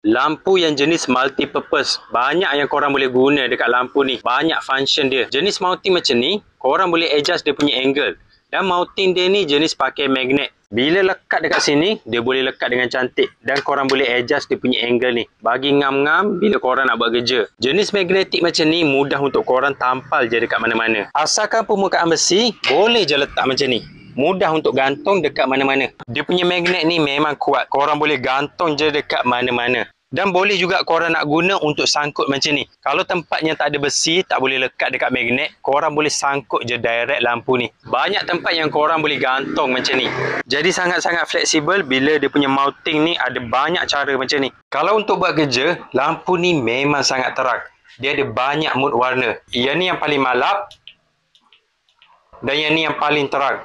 Lampu yang jenis multi-purpose. Banyak yang korang boleh guna dekat lampu ni. Banyak function dia. Jenis mounting macam ni, korang boleh adjust dia punya angle. Dan mounting dia ni jenis pakai magnet. Bila lekat dekat sini, dia boleh lekat dengan cantik. Dan korang boleh adjust dia punya angle ni. Bagi ngam-ngam bila korang nak buat kerja. Jenis magnetik macam ni mudah untuk korang tampal je dekat mana-mana. Asalkan permukaan besi, boleh je letak macam ni. Mudah untuk gantung dekat mana-mana. Dia punya magnet ni memang kuat. Korang boleh gantung je dekat mana-mana. Dan boleh juga korang nak guna untuk sangkut macam ni. Kalau tempatnya tak ada besi, tak boleh lekat dekat magnet, korang boleh sangkut je direct lampu ni. Banyak tempat yang korang boleh gantung macam ni. Jadi sangat-sangat fleksibel bila dia punya mounting ni ada banyak cara macam ni. Kalau untuk buat kerja, lampu ni memang sangat terang. Dia ada banyak mood warna. Yang ni yang paling malap. Dan yang ni yang paling terang.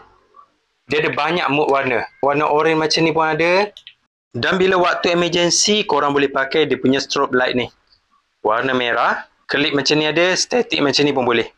Dia ada banyak mood warna. Warna orange macam ni pun ada. Dan bila waktu emergency, korang boleh pakai dia punya strobe light ni. Warna merah. Klip macam ni ada. Statik macam ni pun boleh.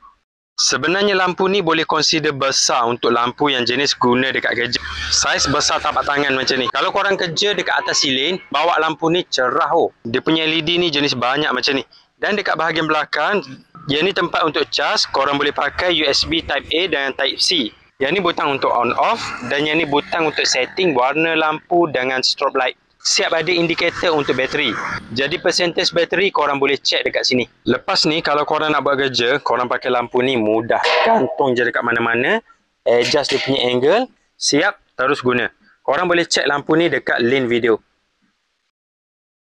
Sebenarnya lampu ni boleh consider besar untuk lampu yang jenis guna dekat kerja. Saiz besar tapak tangan macam ni. Kalau korang kerja dekat atas silin, bawa lampu ni cerah oh. Dia punya LED ni jenis banyak macam ni. Dan dekat bahagian belakang, yang ni tempat untuk cas. Korang boleh pakai USB Type A dan Type C. Yang ni butang untuk on off dan yang ni butang untuk setting warna lampu dengan strobe light. Siap ada indikator untuk bateri. Jadi percentage bateri korang boleh check dekat sini. Lepas ni kalau korang nak buat kerja, korang pakai lampu ni mudah. Gantung je dekat mana-mana. Adjust dia punya angle. Siap, terus guna. Korang boleh check lampu ni dekat link video.